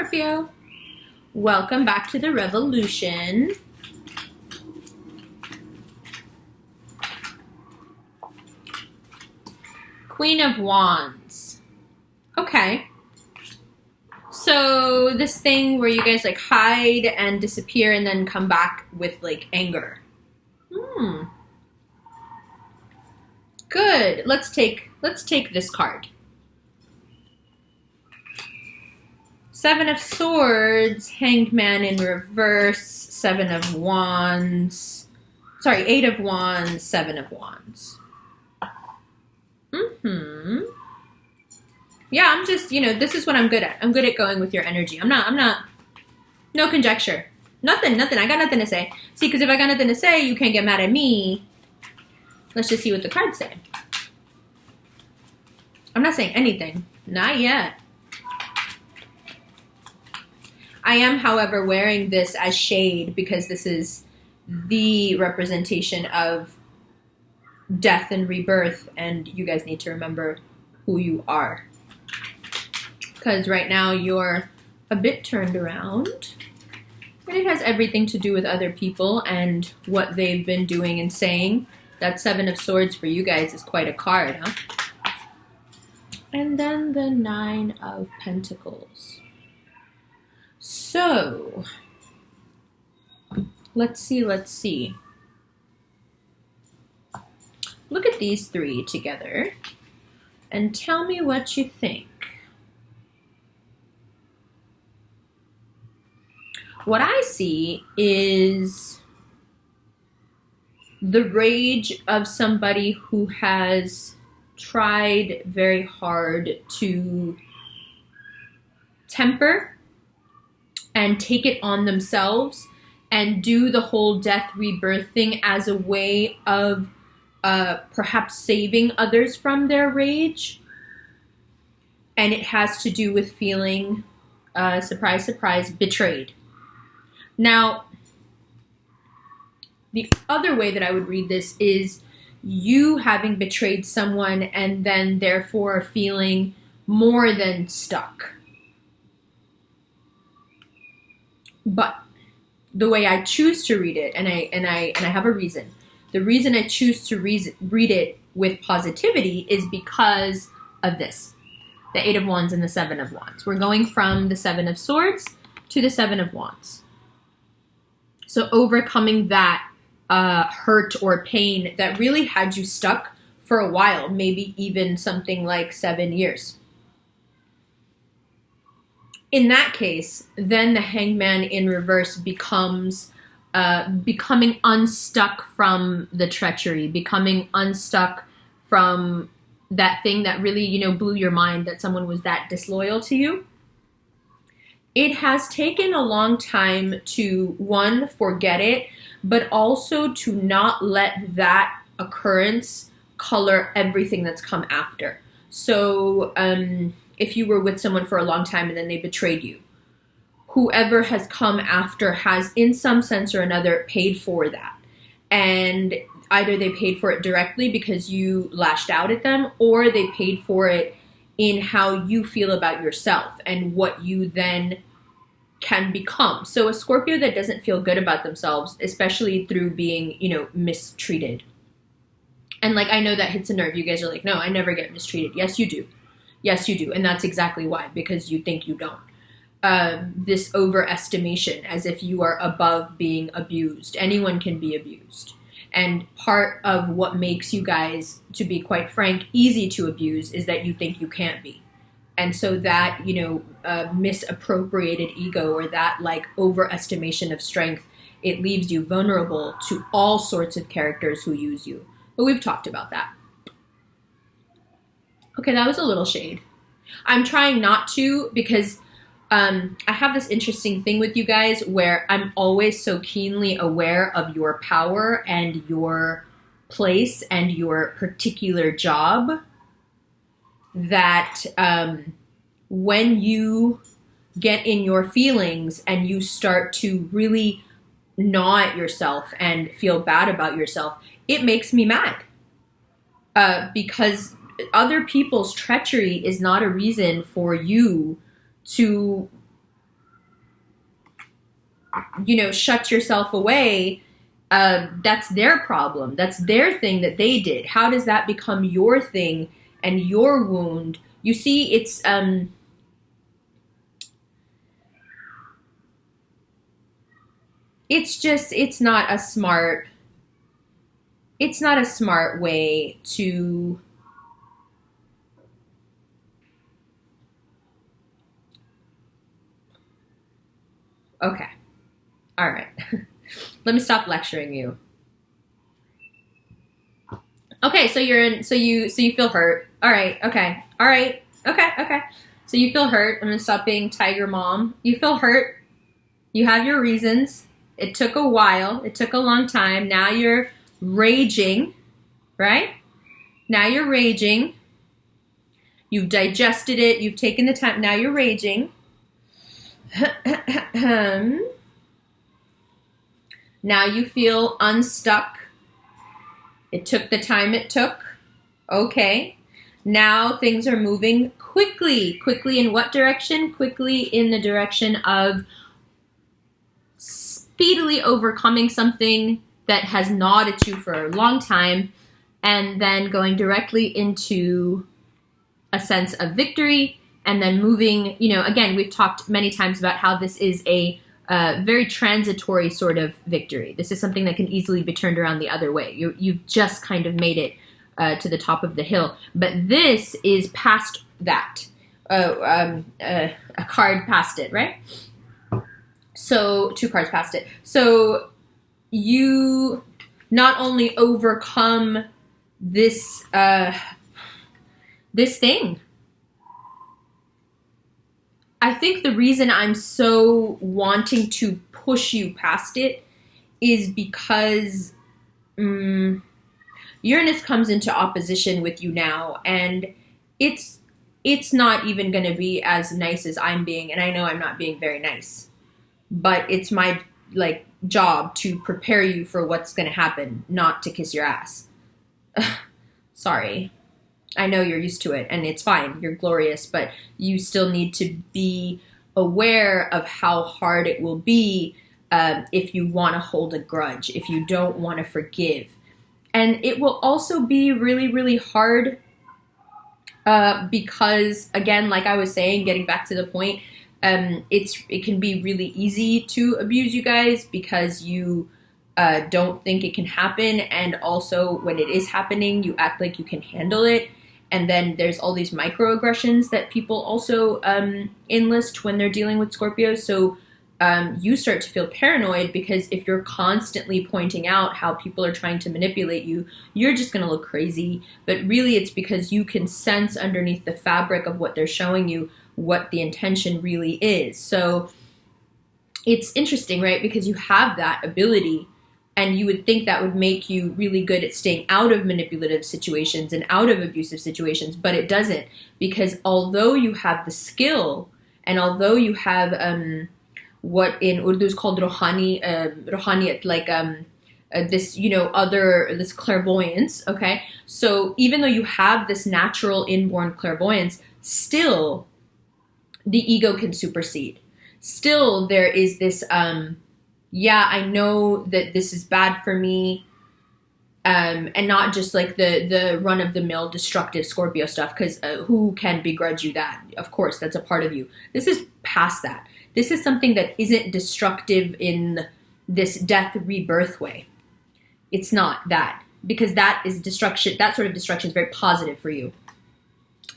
Scorpio. Welcome back to the revolution. Queen of Wands. Okay. So this thing where you guys like hide and disappear and then come back with like anger. Good. Let's take this card. Seven of Swords, Hanged Man in reverse, Seven of Wands. Sorry, Eight of Wands, Seven of Wands. Yeah, I'm just, this is what I'm good at. I'm good at going with your energy. I'm not, no conjecture. Nothing. I got nothing to say. See, because if I got nothing to say, you can't get mad at me. Let's just see what the cards say. I'm not saying anything. Not yet. I am, however, wearing this as shade because this is the representation of death and rebirth, and you guys need to remember who you are. Because right now you're a bit turned around, and it has everything to do with other people and what they've been doing and saying. That Seven of Swords for you guys is quite a card, huh? And then the Nine of Pentacles. So, let's see. Look at these three together and tell me what you think. What I see is the rage of somebody who has tried very hard to temper and take it on themselves and do the whole death rebirth thing as a way of perhaps saving others from their rage. And it has to do with feeling, surprise, surprise, betrayed. Now, the other way that I would read this is you having betrayed someone and then therefore feeling more than stuck. But the way I choose to read it, and I have a reason. The reason I choose to read it with positivity is because of this. The Eight of Wands and the Seven of Wands. We're going from the Seven of Swords to the Seven of Wands. So overcoming that hurt or pain that really had you stuck for a while, maybe even something like 7 years. In that case, then the Hangman in reverse becomes becoming unstuck from the treachery, becoming unstuck from that thing that really, blew your mind, that someone was that disloyal to you. It has taken a long time to, one, forget it, but also to not let that occurrence color everything that's come after. So, if you were with someone for a long time and then they betrayed you, whoever has come after has, in some sense or another, paid for that. And either they paid for it directly because you lashed out at them, or they paid for it in how you feel about yourself and what you then can become. So a Scorpio that doesn't feel good about themselves, especially through being, mistreated. And I know that hits a nerve. You guys are like, no, I never get mistreated. Yes, you do. Yes, you do. And that's exactly why, because you think you don't. This overestimation, as if you are above being abused. Anyone can be abused. And part of what makes you guys, to be quite frank, easy to abuse is that you think you can't be. And so that, misappropriated ego, or that overestimation of strength, it leaves you vulnerable to all sorts of characters who use you. But we've talked about that. Okay, that was a little shade. I'm trying not to, because I have this interesting thing with you guys where I'm always so keenly aware of your power and your place and your particular job that when you get in your feelings and you start to really gnaw at yourself and feel bad about yourself, it makes me mad. Because other people's treachery is not a reason for you to shut yourself away, that's their problem. That's their thing that they did. How does that become your thing and your wound? You see, it's not a smart way to okay. All right. Let me stop lecturing you. Okay, so you feel hurt. All right. Okay. All right. Okay. So you feel hurt. I'm going to stop being tiger mom. You feel hurt. You have your reasons. It took a while. It took a long time. Now you're raging, right? Now you're raging. You've digested it. You've taken the time. Now you're raging. Now you feel unstuck. It took the time it took. Okay. Now things are moving quickly. Quickly in what direction? Quickly in the direction of speedily overcoming something that has gnawed at you for a long time, and then going directly into a sense of victory, and then moving, again, we've talked many times about how this is a very transitory sort of victory. This is something that can easily be turned around the other way. You've just kind of made it to the top of the hill. But this is past that. A card past it, right? So 2 cards past it. So you not only overcome this thing. I think the reason I'm so wanting to push you past it is because Uranus comes into opposition with you now, and it's not even going to be as nice as I'm being, and I know I'm not being very nice, but it's my job to prepare you for what's going to happen, not to kiss your ass. Sorry. I know you're used to it, and it's fine. You're glorious, but you still need to be aware of how hard it will be if you want to hold a grudge, if you don't want to forgive. And it will also be really, really hard because, again, like I was saying, getting back to the point, it can be really easy to abuse you guys because you don't think it can happen, and also when it is happening, you act like you can handle it. And then there's all these microaggressions that people also enlist when they're dealing with Scorpios. So you start to feel paranoid because if you're constantly pointing out how people are trying to manipulate you, you're just going to look crazy. But really it's because you can sense underneath the fabric of what they're showing you what the intention really is. So it's interesting, right? Because you have that ability, and you would think that would make you really good at staying out of manipulative situations and out of abusive situations, but it doesn't, because although you have the skill, and although you have what in Urdu is called rohaniyat, like this clairvoyance, okay? So even though you have this natural inborn clairvoyance, still the ego can supersede. Still there is this yeah, I know that this is bad for me, and not just like the run-of-the-mill destructive Scorpio stuff, because who can begrudge you that? Of course, that's a part of you. This is past that. This is something that isn't destructive in this death rebirth way. It's not that, because that is destruction. That sort of destruction is very positive for you.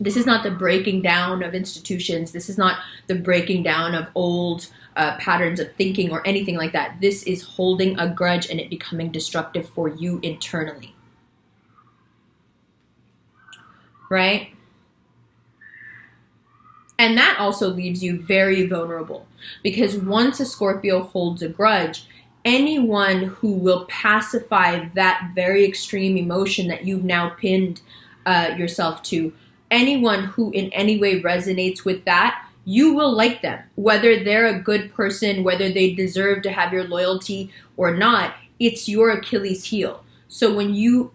This is not the breaking down of institutions. This is not the breaking down of old patterns of thinking or anything like that. This is holding a grudge and it becoming destructive for you internally. Right? And that also leaves you very vulnerable, because once a Scorpio holds a grudge, anyone who will pacify that very extreme emotion that you've now pinned yourself to, anyone who in any way resonates with that, you will like them. Whether they're a good person, whether they deserve to have your loyalty or not, it's your Achilles heel. So when you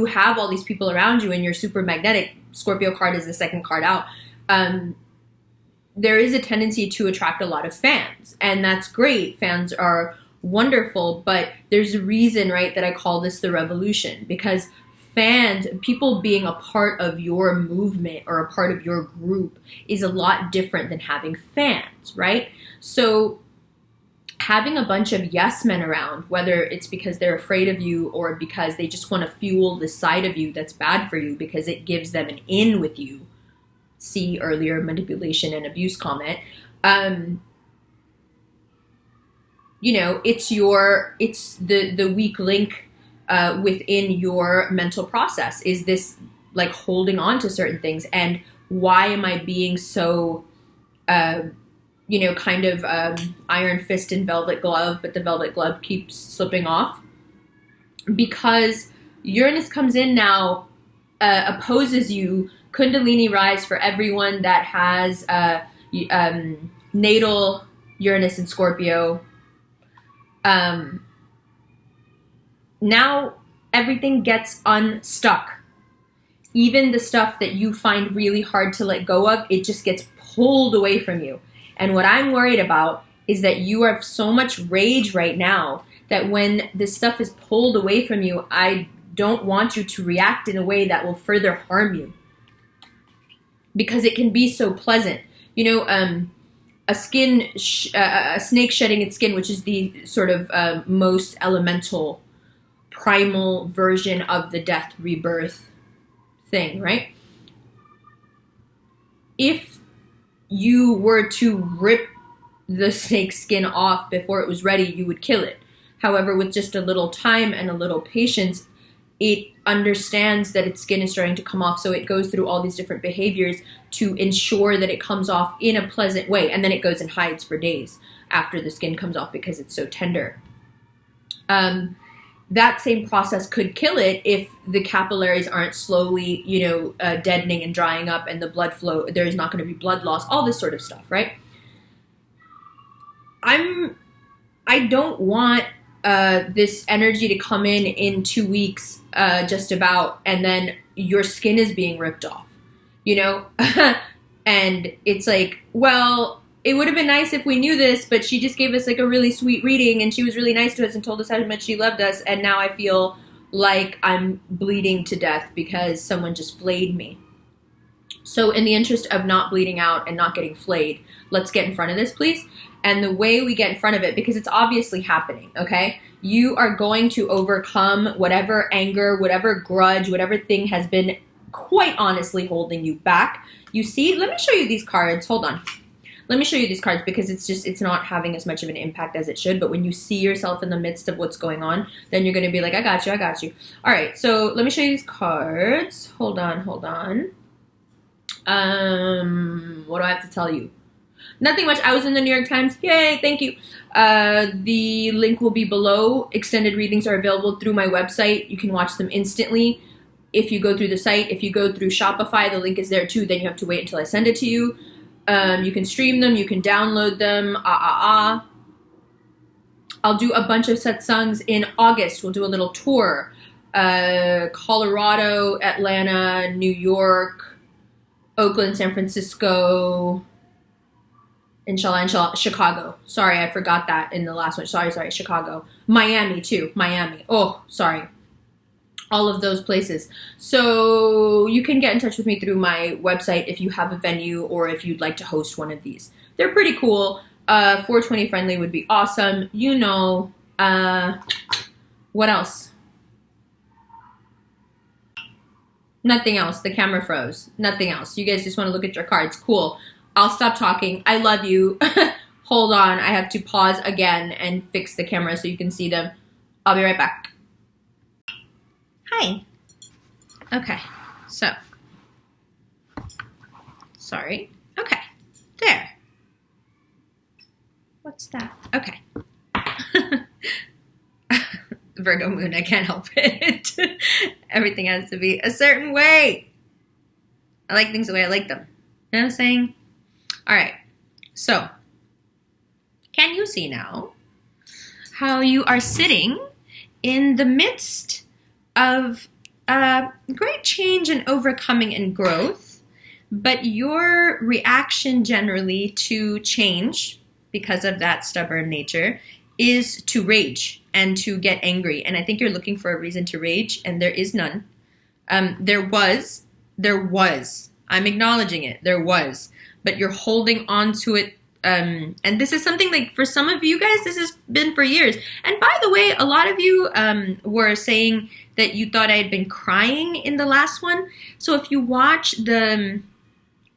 have all these people around you and you're super magnetic, Scorpio card is the second card out, there is a tendency to attract a lot of fans, and that's great. Fans are wonderful, but there's a reason, right, that I call this the revolution, because fans, people being a part of your movement or a part of your group, is a lot different than having fans, right? So having a bunch of yes men around, whether it's because they're afraid of you or because they just want to fuel the side of you that's bad for you because it gives them an in with you, see earlier manipulation and abuse comment, you know, it's the weak link within your mental process. Is this like holding on to certain things? And why am I being so, you know, kind of iron fist and velvet glove, but the velvet glove keeps slipping off? Because Uranus comes in now, opposes you. Kundalini rise for everyone that has natal Uranus in Scorpio. Now everything gets unstuck. Even the stuff that you find really hard to let go of, it just gets pulled away from you. And what I'm worried about is that you have so much rage right now that when this stuff is pulled away from you, I don't want you to react in a way that will further harm you. Because it can be so pleasant. You know, a snake shedding its skin, which is the sort of most elemental, primal version of the death rebirth thing, right? If you were to rip the snake's skin off before it was ready, you would kill it. However, with just a little time and a little patience, it understands that its skin is starting to come off, so it goes through all these different behaviors to ensure that it comes off in a pleasant way, and then it goes and hides for days after the skin comes off because it's so tender. That same process could kill it if the capillaries aren't slowly, you know, deadening and drying up, and the blood flow, there is not going to be blood loss, all this sort of stuff, right? I don't want this energy to come in 2 weeks, just about, and then your skin is being ripped off, you know? And it's like, well, it would have been nice if we knew this, but she just gave us like a really sweet reading, and she was really nice to us and told us how much she loved us, and now I feel like I'm bleeding to death because someone just flayed me. So in the interest of not bleeding out and not getting flayed, let's get in front of this, please. And the way we get in front of it, because it's obviously happening, okay? You are going to overcome whatever anger, whatever grudge, whatever thing has been quite honestly holding you back. You see, let me show you these cards. Hold on. Let me show you these cards because it's not having as much of an impact as it should. But when you see yourself in the midst of what's going on, then you're going to be like, I got you, I got you. All right, so let me show you these cards. Hold on. What do I have to tell you? Nothing much. I was in the New York Times. Yay, thank you. The link will be below. Extended readings are available through my website. You can watch them instantly if you go through the site. If you go through Shopify, the link is there too. Then you have to wait until I send it to you. You can stream them. You can download them. I'll do a bunch of satsangs in August. We'll do a little tour. Colorado, Atlanta, New York, Oakland, San Francisco, inshallah, Chicago. Sorry, I forgot that in the last one. Sorry, Chicago. Miami, too. Miami. Oh, sorry. All of those places. So you can get in touch with me through my website if you have a venue or if you'd like to host one of these. They're pretty cool. 420 friendly would be awesome. You know, what else? Nothing else. The camera froze. Nothing else. You guys just want to look at your cards. Cool. I'll stop talking. I love you. Hold on. I have to pause again and fix the camera so you can see them. I'll be right back. Hi. Okay. So. Sorry. Okay. There. What's that? Okay. Virgo moon. I can't help it. Everything has to be a certain way. I like things the way I like them. You know what I'm saying? All right. So, can you see now how you are sitting in the midst of great change and overcoming and growth? But your reaction generally to change, because of that stubborn nature, is to rage and to get angry. And I think you're looking for a reason to rage, and there is none. There was, I'm acknowledging it, there was, but you're holding on to it. And this is something like for some of you guys, this has been for years. And by the way, a lot of you were saying that you thought I had been crying in the last one. So if you watch the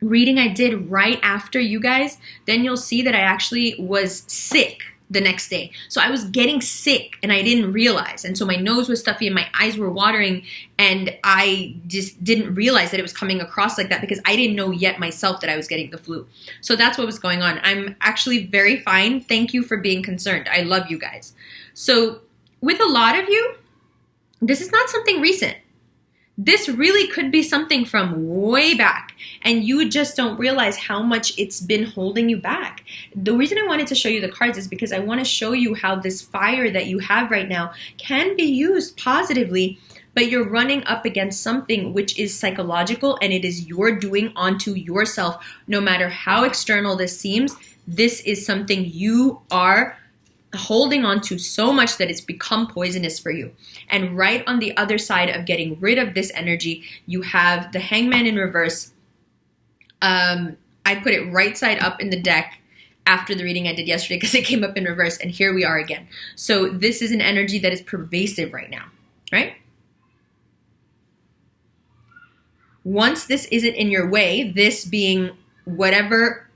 reading I did right after you guys, then you'll see that I actually was sick the next day. So I was getting sick and I didn't realize. And so my nose was stuffy and my eyes were watering, and I just didn't realize that it was coming across like that because I didn't know yet myself that I was getting the flu. So that's what was going on. I'm actually very fine. Thank you for being concerned. I love you guys. So with a lot of you, this is not something recent. This really could be something from way back, and you just don't realize how much it's been holding you back. The reason I wanted to show you the cards is because I want to show you how this fire that you have right now can be used positively, but you're running up against something which is psychological, and it is your doing onto yourself. No matter how external this seems, this is something you are holding on to so much that it's become poisonous for you. And right on the other side of getting rid of this energy, you have the Hangman in reverse. I put it right side up in the deck after the reading I did yesterday because it came up in reverse, and here we are again. So this is an energy that is pervasive right now, right? Once this isn't in your way, this being whatever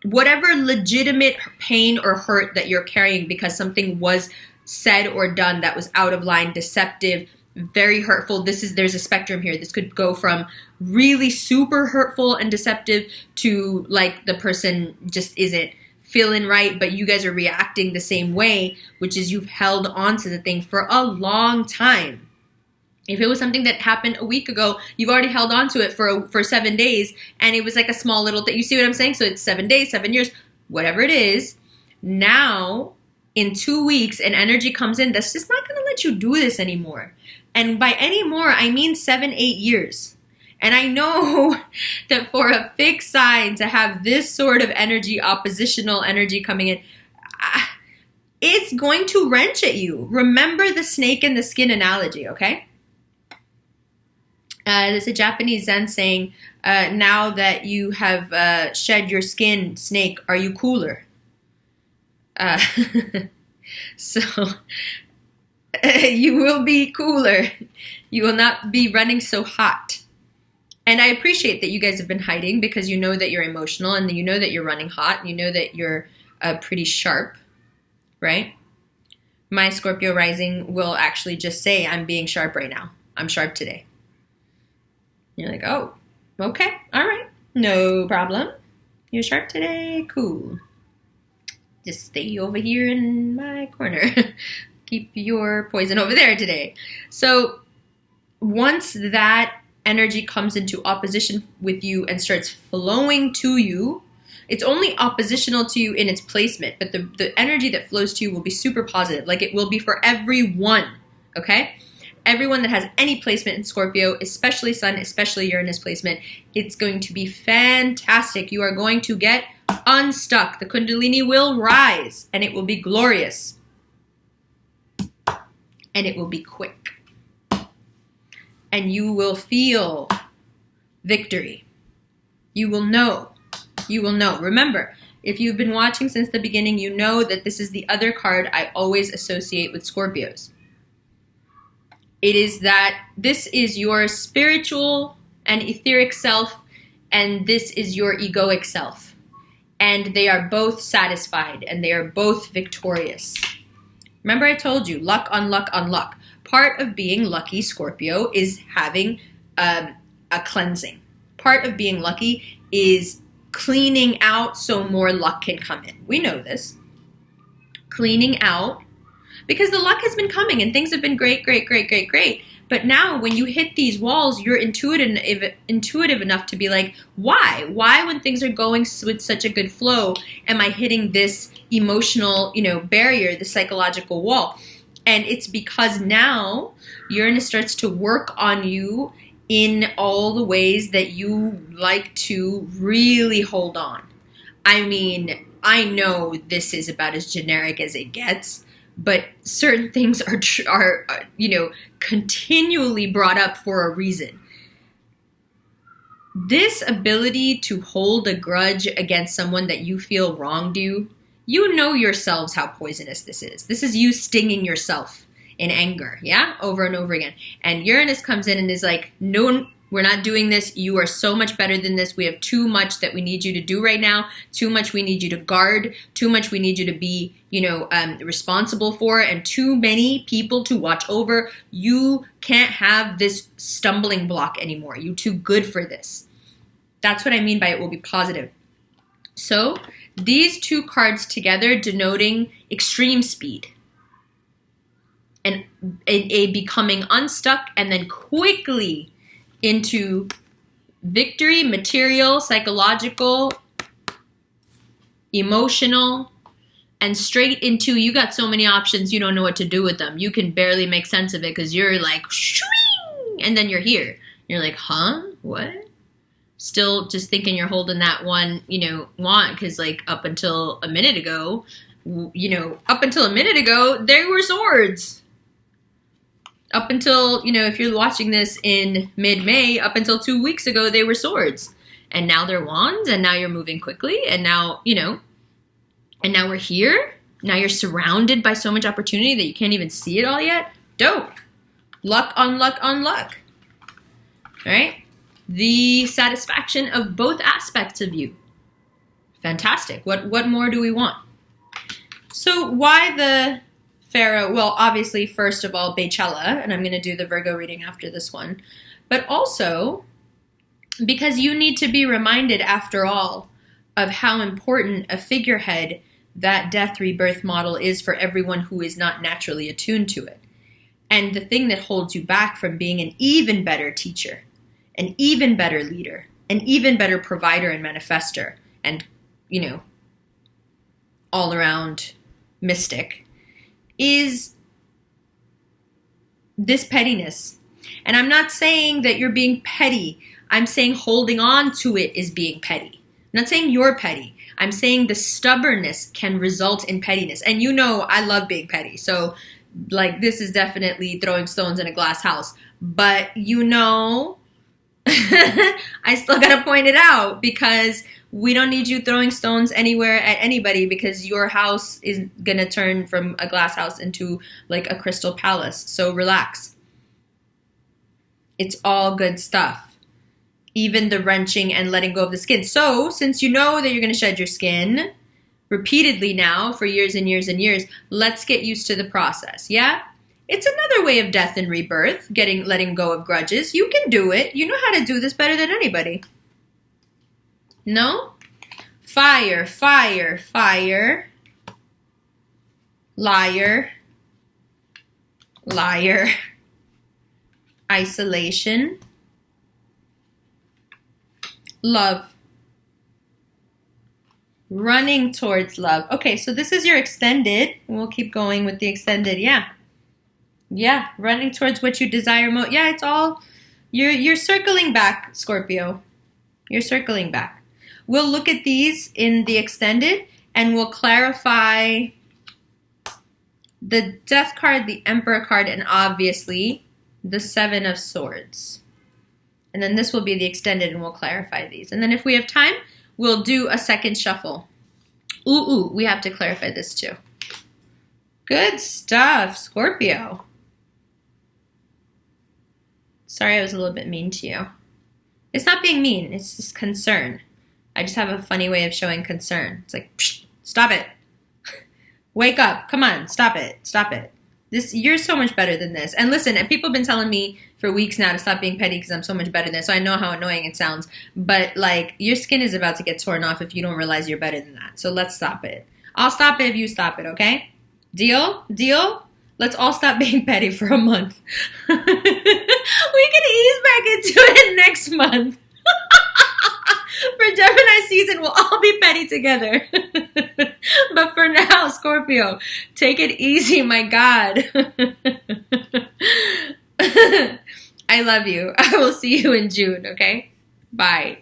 legitimate pain or hurt that you're carrying because something was said or done that was out of line, deceptive, very hurtful. There's a spectrum here. This could go from really super hurtful and deceptive to like the person just isn't feeling right, but you guys are reacting the same way, which is you've held on to the thing for a long time. If it was something that happened a week ago, you've already held on to it for 7 days, and it was like a small little thing. You see what I'm saying? So it's 7 days, 7 years, whatever it is. Now, in 2 weeks, an energy comes in that's just not going to let you do this anymore. And by anymore, I mean 7, 8 years. And I know that for a fixed sign to have this sort of energy, oppositional energy coming in, it's going to wrench at you. Remember the snake in the skin analogy, okay? There's a Japanese Zen saying, now that you have shed your skin, snake, are you cooler? So you will be cooler. You will not be running so hot. And I appreciate that you guys have been hiding because you know that you're emotional and you know that you're running hot and you know that you're pretty sharp, right? My Scorpio rising will actually just say, I'm being sharp right now. I'm sharp today. You're like, oh, okay, all right, no problem. You're sharp today, cool. Just stay over here in my corner. Keep your poison over there today. So once that energy comes into opposition with you and starts flowing to you, it's only oppositional to you in its placement, but the energy that flows to you will be super positive. Like it will be for everyone, okay? Everyone that has any placement in Scorpio, especially Sun, especially Uranus placement, it's going to be fantastic. You are going to get unstuck. The Kundalini will rise, and it will be glorious. And it will be quick. And you will feel victory. You will know. You will know. Remember, if you've been watching since the beginning, you know that this is the other card I always associate with Scorpios. It is that this is your spiritual and etheric self, and this is your egoic self. And they are both satisfied, and they are both victorious. Remember I told you, luck on luck on luck. Part of being lucky, Scorpio, is having a cleansing. Part of being lucky is cleaning out so more luck can come in. We know this. Cleaning out. Because the luck has been coming and things have been great, great, great, great, great. But now when you hit these walls, you're intuitive enough to be like, why? Why when things are going with such a good flow am I hitting this emotional, barrier, the psychological wall? And it's because now Uranus starts to work on you in all the ways that you like to really hold on. I mean, I know this is about as generic as it gets, but certain things are continually brought up for a reason. This ability to hold a grudge against someone that you feel wronged you, you know yourselves how poisonous this is. This is you stinging yourself in anger, yeah? Over and over again. And Uranus comes in and is like, no, we're not doing this. You are so much better than this. We have too much that we need you to do right now. Too much we need you to guard. Too much we need you to be, responsible for. And too many people to watch over. You can't have this stumbling block anymore. You're too good for this. That's what I mean by it will be positive. So these two cards together denoting extreme speed. And a becoming unstuck and then quickly into victory, material, psychological, emotional, and straight into, you got so many options, you don't know what to do with them. You can barely make sense of it because you're like, shwing, and then you're here. You're like, huh? What? Still just thinking you're holding that one, want, because like up until a minute ago, they were swords. Up until, if you're watching this in mid-May, up until 2 weeks ago, they were swords. And now they're wands, and now you're moving quickly, and now, and now we're here. Now you're surrounded by so much opportunity that you can't even see it all yet. Dope. Luck on luck on luck. All right? The satisfaction of both aspects of you. Fantastic. What more do we want? So why the Pharaoh? Well, obviously, first of all, Beychella, and I'm going to do the Virgo reading after this one. But also, because you need to be reminded, after all, of how important a figurehead that death rebirth model is for everyone who is not naturally attuned to it. And the thing that holds you back from being an even better teacher, an even better leader, an even better provider and manifester, and, all around mystic, is this pettiness. And I'm not saying that you're being petty. I'm saying holding on to it is being petty. I'm not saying you're petty. I'm saying the stubbornness can result in pettiness. And I love being petty. So, this is definitely throwing stones in a glass house. But, I still got to point it out because we don't need you throwing stones anywhere at anybody because your house is going to turn from a glass house into like a crystal palace. So relax. It's all good stuff. Even the wrenching and letting go of the skin. So since you know that you're going to shed your skin repeatedly now for years and years and years, let's get used to the process. Yeah? It's another way of death and rebirth, letting go of grudges. You can do it. You know how to do this better than anybody. No? Fire, fire, fire. Liar. Liar. Isolation. Love. Running towards love. Okay, so this is your extended. We'll keep going with the extended. Yeah, running towards what you desire most. Yeah, it's all, you're circling back, Scorpio. You're circling back. We'll look at these in the extended, and we'll clarify the Death card, the Emperor card, and obviously the Seven of Swords. And then this will be the extended, and we'll clarify these. And then if we have time, we'll do a second shuffle. Ooh, we have to clarify this too. Good stuff, Scorpio. Sorry I was a little bit mean to you. It's not being mean, it's just concern. I just have a funny way of showing concern. It's like, psh, stop it. Wake up. Come on, stop it. Stop it. You're so much better than this. And listen, and people have been telling me for weeks now to stop being petty because I'm so much better than this. So I know how annoying it sounds. But your skin is about to get torn off if you don't realize you're better than that. So let's stop it. I'll stop it if you stop it, okay? Deal? Deal? Let's all stop being petty for a month. We can ease back into it next month. For Gemini season, we'll all be petty together. But for now, Scorpio, take it easy, my God. I love you. I will see you in June, okay? Bye.